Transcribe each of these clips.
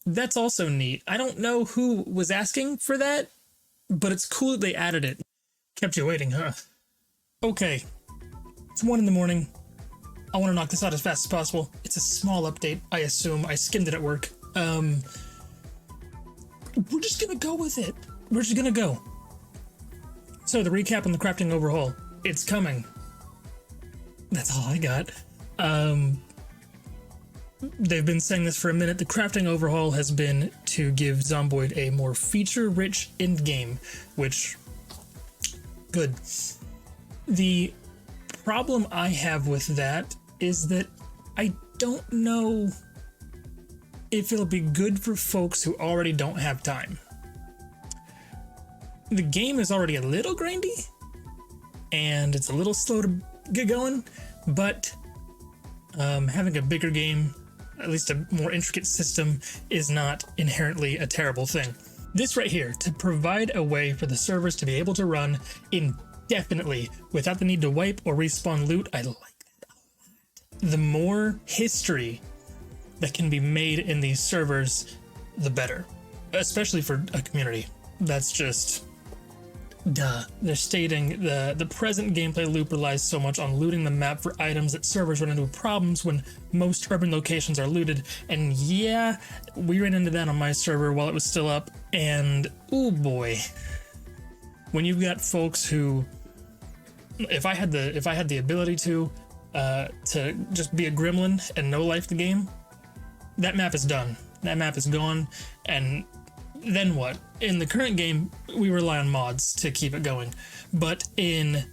That's also neat. I don't know who was asking for that, but it's cool that they added it. Kept you waiting, huh? Okay, it's 1 in the morning. I want to knock this out as fast as possible. It's a small update, I assume. I skimmed it at work. We're just gonna go with it. We're just gonna go. So the recap on the crafting overhaul. It's coming. That's all I got. They've been saying this for a minute. The crafting overhaul has been to give Zomboid a more feature-rich endgame, which... good. The problem I have with that is that I don't know if it'll be good for folks who already don't have time. The game is already a little grindy, and it's a little slow to get going, but having a bigger game, at least a more intricate system, is not inherently a terrible thing. This right here, to provide a way for the servers to be able to run indefinitely without the need to wipe or respawn loot, I like that a lot. The more history that can be made in these servers, the better, especially for a community. That's just... duh. They're stating the present gameplay loop relies so much on looting the map for items that servers run into problems when most urban locations are looted. And yeah, we ran into that on my server while it was still up, and oh boy. When you've got folks who, if I had the ability to just be a gremlin and no life the game, that map is done. That map is gone, and then what? In the current game, we rely on mods to keep it going, but in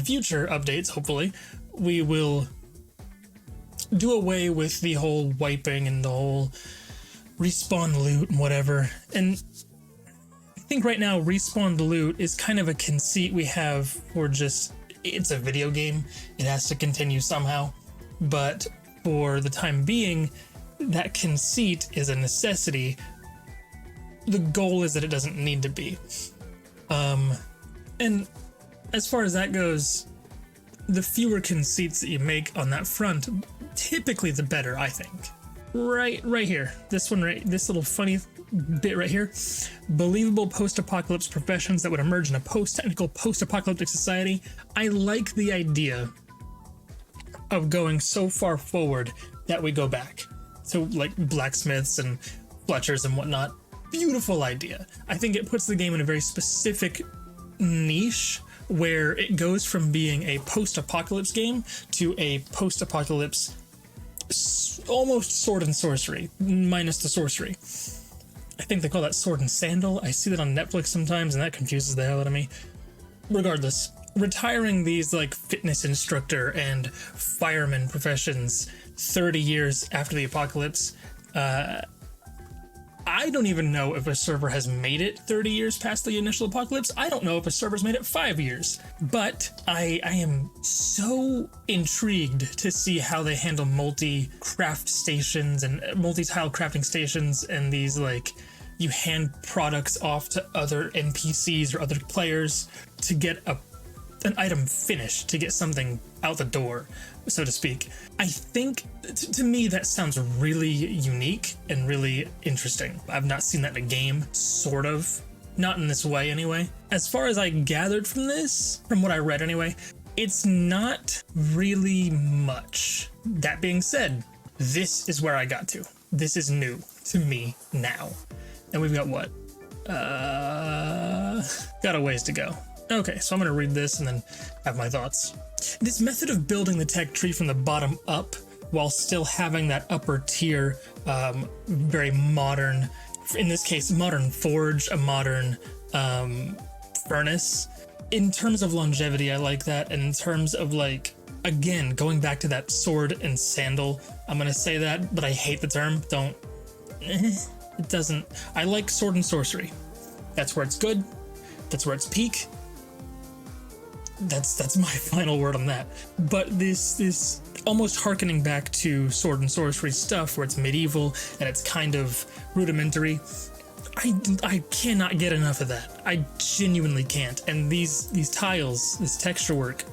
future updates, hopefully, we will do away with the whole wiping and the whole respawn loot and whatever. And I think right now, respawn loot is kind of a conceit we have for just, it's a video game, it has to continue somehow, but for the time being, that conceit is a necessity. The goal is that it doesn't need to be. And as far as that goes, the fewer conceits that you make on that front, typically the better, I think. Right here. This one, right, this little funny bit right here. Believable post-apocalypse professions that would emerge in a post-technical, post-apocalyptic society. I like the idea of going so far forward that we go back. So like blacksmiths and fletchers and whatnot. Beautiful idea. I think it puts the game in a very specific niche where it goes from being a post-apocalypse game to a post-apocalypse almost sword and sorcery, minus the sorcery. I think they call that sword and sandal. I see that on Netflix sometimes, and that confuses the hell out of me. Regardless, retiring these like fitness instructor and fireman professions 30 years after the apocalypse, I don't even know if a server has made it 30 years past the initial apocalypse. I don't know if a server's made it 5 years. But I am so intrigued to see how they handle multi-craft stations and multi-tile crafting stations and these, like, you hand products off to other NPCs or other players to get an item finished, to get something out the door, so to speak. I think, to me, that sounds really unique and really interesting. I've not seen that in a game, sort of. Not in this way, anyway. As far as I gathered from this, from what I read anyway, it's not really much. That being said, this is where I got to. This is new to me now. And we've got what? Got a ways to go. Okay, so I'm going to read this and then have my thoughts. This method of building the tech tree from the bottom up while still having that upper tier, very modern, in this case, modern forge, a modern furnace. In terms of longevity, I like that. And in terms of, like, again, going back to that sword and sandal, I'm going to say that, but I hate the term. Don't. It doesn't. I like sword and sorcery. That's where it's good. That's where it's peak. That's my final word on that. But this almost harkening back to sword and sorcery stuff where it's medieval and it's kind of rudimentary. I cannot get enough of that. I genuinely can't. And these tiles, this texture work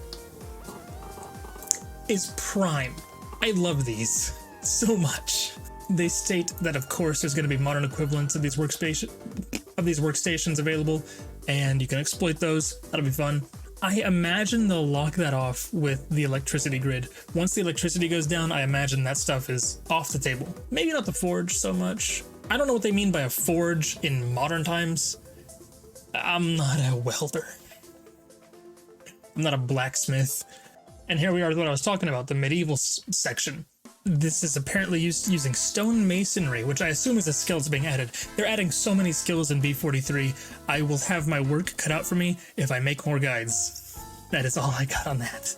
is prime. I love these so much. They state that, of course, there's going to be modern equivalents of these workstations available, and you can exploit those. That'll be fun. I imagine they'll lock that off with the electricity grid. Once the electricity goes down, I imagine that stuff is off the table. Maybe not the forge so much. I don't know what they mean by a forge in modern times. I'm not a welder. I'm not a blacksmith. And here we are, what I was talking about, the medieval section. This is apparently using stone masonry, which I assume is a skill that's being added. They're adding so many skills in B43. I will have my work cut out for me if I make more guides. That is all I got on that.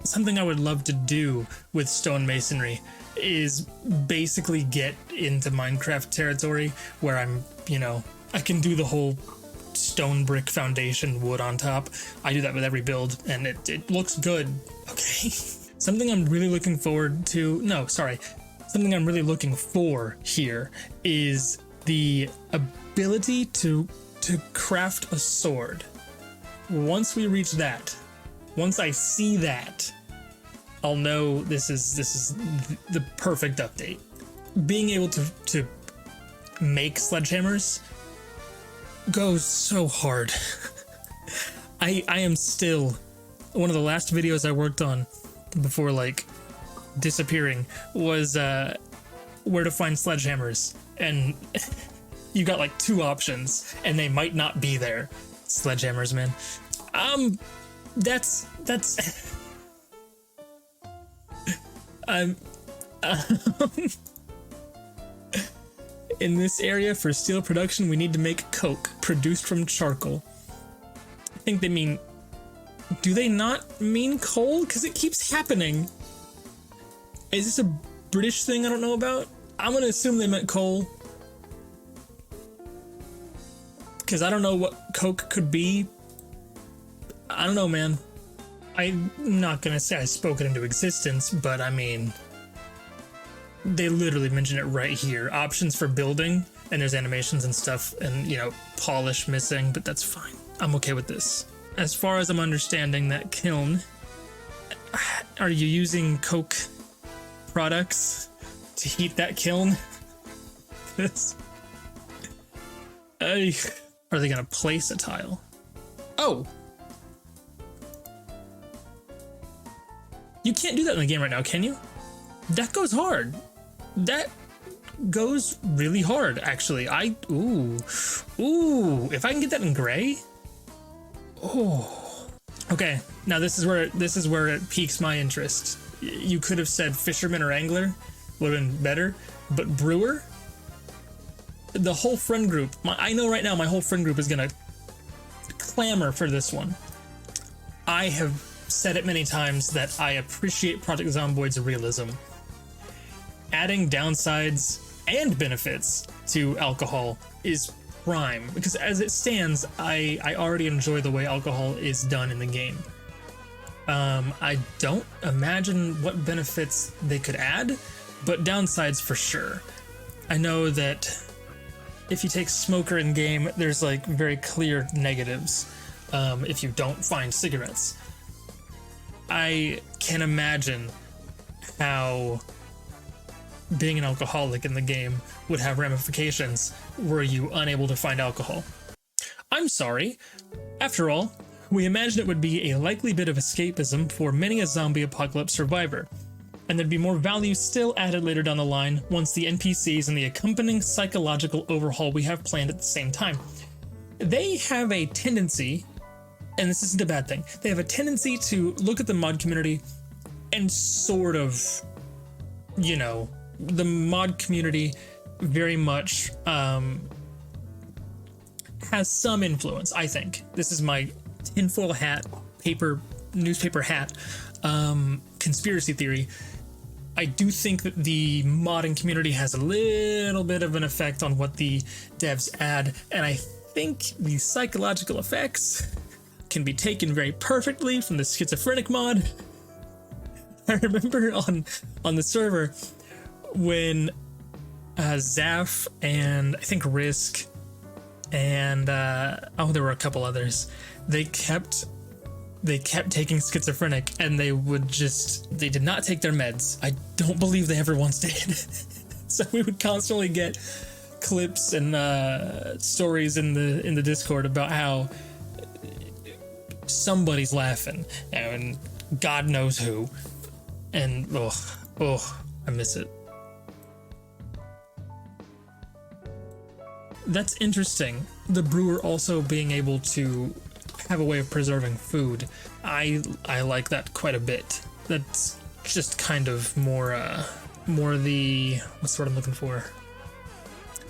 Something I would love to do with stone masonry is basically get into Minecraft territory where I'm, I can do the whole stone brick foundation wood on top. I do that with every build and it looks good. Okay. Something I'm really looking forward to, something I'm really looking for here is the ability to craft a sword. Once we reach that, once I see that, I'll know this is the perfect update. Being able to make sledgehammers goes so hard. I am still, one of the last videos I worked on before disappearing was where to find sledgehammers, and you got 2 options and they might not be there. Sledgehammers, man. That's in this area for steel production, we need to make coke produced from charcoal. I think they mean, do they not mean coal? Because it keeps happening. Is this a British thing I don't know about? I'm going to assume they meant coal. Because I don't know what coke could be. I don't know, man. I'm not going to say I spoke it into existence, but I mean, they literally mention it right here. Options for building, and there's animations and stuff, and, polish missing, but that's fine. I'm okay with this. As far as I'm understanding that kiln, are you using coke products to heat that kiln? Are they going to place a tile? Oh! You can't do that in the game right now, can you? That goes hard. That goes really hard, actually. Ooh, if I can get that in gray. Oh, okay. Now this is where it piques my interest. You could have said fisherman or angler, would have been better, but brewer. The whole friend group. I know right now my whole friend group is gonna clamor for this one. I have said it many times that I appreciate Project Zomboid's realism. Adding downsides and benefits to alcohol is prime, because as it stands, I already enjoy the way alcohol is done in the game. I don't imagine what benefits they could add, but downsides for sure. I know that if you take smoker in game, there's very clear negatives if you don't find cigarettes. I can imagine how being an alcoholic in the game would have ramifications were you unable to find alcohol. I'm sorry. After all, we imagine it would be a likely bit of escapism for many a zombie apocalypse survivor, and there'd be more value still added later down the line once the NPCs and the accompanying psychological overhaul we have planned at the same time. They have a tendency, and this isn't a bad thing, they have a tendency to look at the mod community and sort of, the mod community very much has some influence, I think. This is my tinfoil hat, newspaper hat, conspiracy theory. I do think that the modding community has a little bit of an effect on what the devs add, and I think the psychological effects can be taken very perfectly from the schizophrenic mod. I remember on the server when Zaf and I think Risk and there were a couple others, they kept they kept taking schizophrenic and they did not take their meds. I don't believe they ever once did. So we would constantly get clips and stories in the Discord about how somebody's laughing and God knows who. And I miss it. That's interesting. The brewer also being able to have a way of preserving food. I like that quite a bit. That's just kind of more the, what's the word I'm looking for?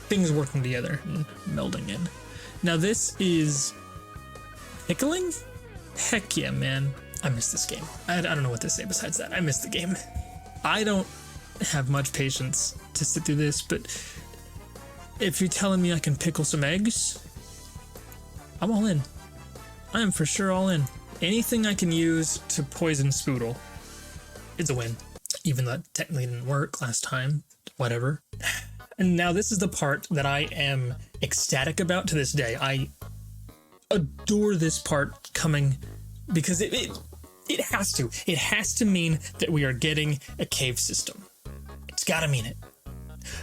Things working together and melding in. Now this is pickling? Heck yeah, man. I miss this game. I don't know what to say besides that. I miss the game. I don't have much patience to sit through this, but if you're telling me I can pickle some eggs, I'm all in. I am for sure all in. Anything I can use to poison Spoodle, it's a win. Even though that technically didn't work last time. Whatever. And now this is the part that I am ecstatic about to this day. I adore this part coming because it has to. It has to mean that we are getting a cave system. It's gotta mean it.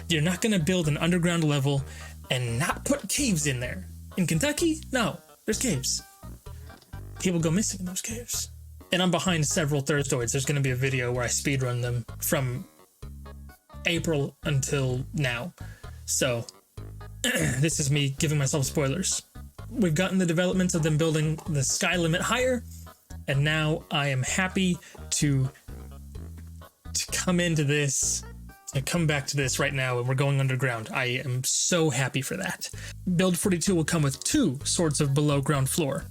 You're not gonna build an underground level and not put caves in there. In Kentucky? No, there's caves. People go missing in those caves. And I'm behind several Thirstoids. There's gonna be a video where I speedrun them from April until now. So this is me giving myself spoilers. We've gotten the developments of them building the sky limit higher, and now I am happy to come into this, to come back to this right now, and we're going underground. I am so happy for that. Build 42 will come with 2 sorts of below ground floor.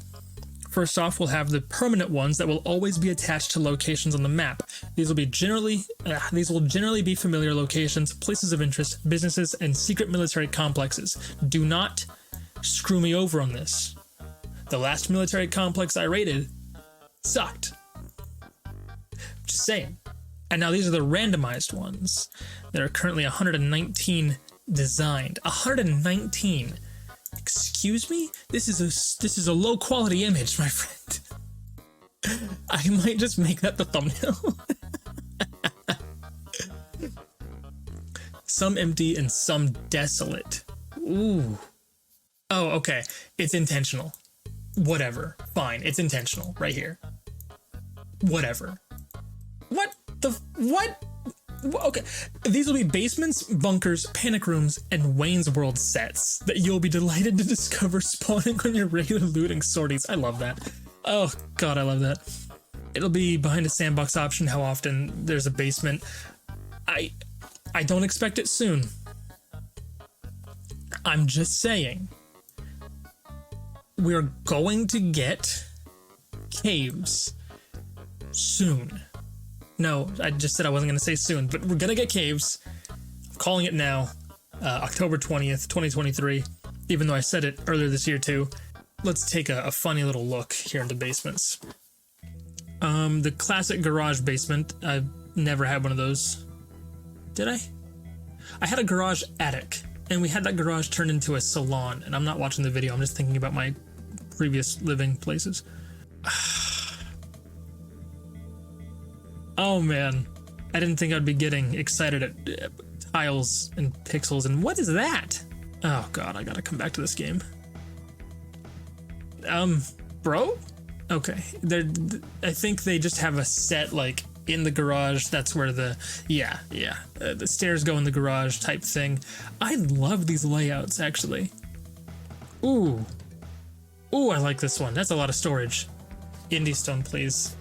First off, we'll have the permanent ones that will always be attached to locations on the map. These will generally be familiar locations, places of interest, businesses, and secret military complexes. Do not screw me over on this. The last military complex I raided sucked. Just saying. And now these are the randomized ones. There are currently 119 designed. 119. Excuse me? This is a low quality image, my friend. I might just make that the thumbnail. Some empty and some desolate. Ooh. Oh, okay. It's intentional. Whatever. Fine. It's intentional. Right here. Whatever. What? Okay. These will be basements, bunkers, panic rooms, and Wayne's World sets that you'll be delighted to discover spawning on your regular looting sorties. I love that. Oh, God, I love that. It'll be behind a sandbox option how often there's a basement. I don't expect it soon. I'm just saying. We're going to get caves soon. No, I just said I wasn't going to say soon, but we're going to get caves. I'm calling it now. October 20th, 2023. Even though I said it earlier this year too. Let's take a funny little look here into basements. The classic garage basement. I've never had one of those. Did I? I had a garage attic, and we had that garage turned into a salon, and I'm not watching the video, I'm just thinking about my previous living places. Oh man, I didn't think I'd be getting excited at tiles and pixels, and what is that? Oh God, I gotta come back to this game. Bro? Okay, I think they just have a set, like, in the garage. That's where the stairs go in the garage type thing. I love these layouts, actually. Ooh, I like this one. That's a lot of storage. IndieStone, please.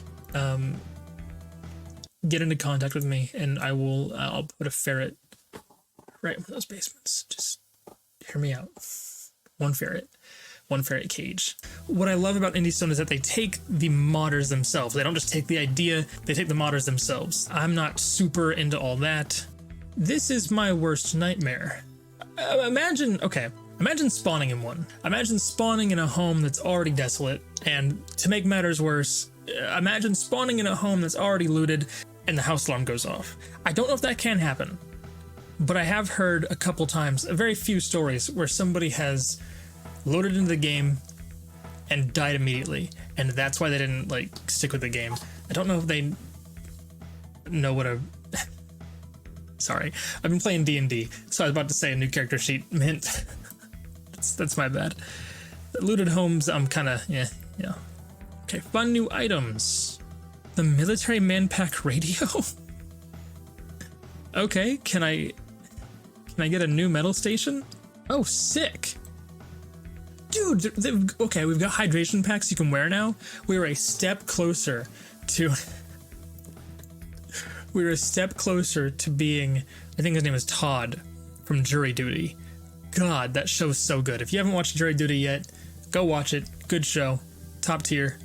Get into contact with me, and I'll put a ferret right in those basements. Just hear me out. One ferret cage. What I love about IndieStone is that they take the modders themselves. They don't just take the idea, they take the modders themselves. I'm not super into all that. This is my worst nightmare. Imagine spawning in one. Imagine spawning in a home that's already desolate, and to make matters worse, imagine spawning in a home that's already looted and the house alarm goes off. I don't know if that can happen, but I have heard a couple times, a very few stories, where somebody has loaded into the game, and died immediately, and that's why they didn't like stick with the game. I don't know if they know what a sorry, I've been playing D&D, so I was about to say a new character sheet meant that's my bad. Looted homes, I'm kind of yeah. Okay, fun new items. The military man pack radio. Okay, can I get a new metal station? Oh, sick. Dude, okay, we've got hydration packs you can wear now. We're a step closer to being, I think his name is Todd from Jury Duty. God, that show's so good. If you haven't watched Jury Duty yet, go watch it. Good show. Top tier.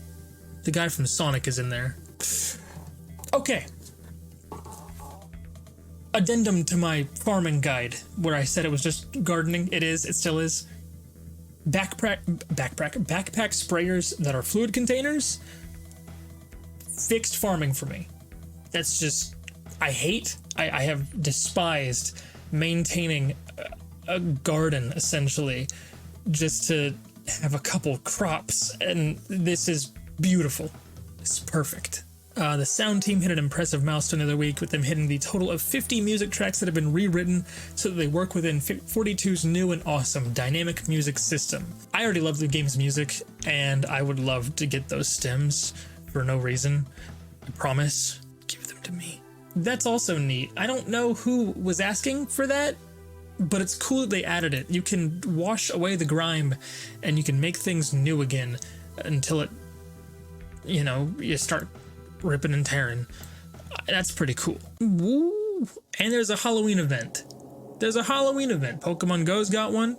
The guy from Sonic is in there. Okay. Addendum to my farming guide, where I said it was just gardening. It is. It still is. Backpack sprayers that are fluid containers. Fixed farming for me. That's just... I have despised maintaining a garden, essentially, just to have a couple crops, and this is beautiful. It's perfect. The sound team hit an impressive milestone the other week with them hitting the total of 50 music tracks that have been rewritten so that they work within 42's new and awesome dynamic music system. I already love the game's music, and I would love to get those stems for no reason. I promise. Give them to me. That's also neat. I don't know who was asking for that, but it's cool that they added it. You can wash away the grime, and you can make things new again until it, you start ripping and tearing. That's pretty cool. Woo! And there's a Halloween event. Pokemon Go's got one.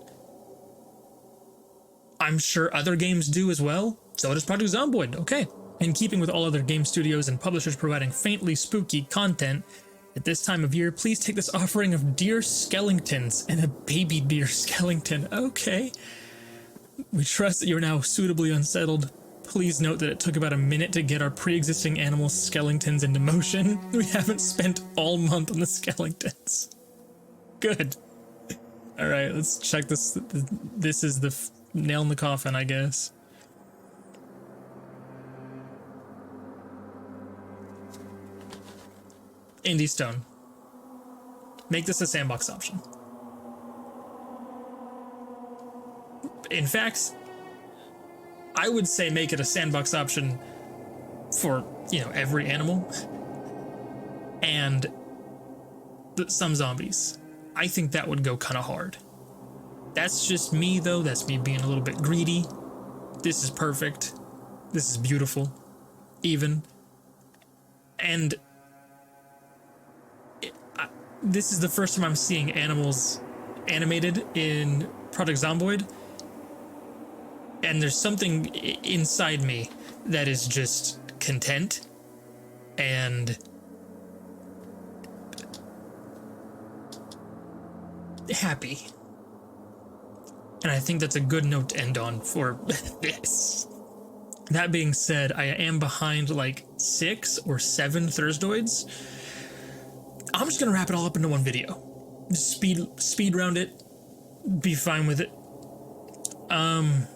I'm sure other games do as well. So does Project Zomboid. Okay. In keeping with all other game studios and publishers providing faintly spooky content, at this time of year, please take this offering of deer skeletons and a baby deer skeleton. Okay. We trust that you're now suitably unsettled. Please note that it took about a minute to get our pre-existing animal skeletons into motion. We haven't spent all month on the skeletons. Good. All right, let's check this. This is the nail in the coffin, I guess. IndieStone. Make this a sandbox option. In fact, I would say make it a sandbox option for, every animal and some zombies. I think that would go kind of hard. That's just me, though. That's me being a little bit greedy. This is perfect. This is beautiful. Even. And this is the first time I'm seeing animals animated in Project Zomboid. And there's something inside me that is just content and happy. And I think that's a good note to end on for this. That being said, I am behind like 6 or 7 Thursdoids. I'm just gonna wrap it all up into one video. Just speed round it. Be fine with it.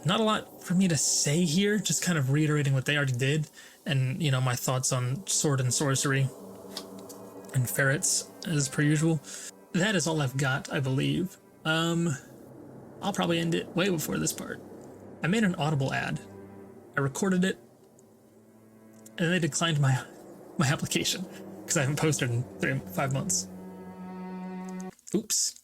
Not a lot for me to say here, just kind of reiterating what they already did, and my thoughts on sword and sorcery and ferrets as per usual. That is all I've got, I believe. I'll probably end it way before this part. I made an Audible ad. I recorded it, and they declined my application because I haven't posted in 5 months. Oops.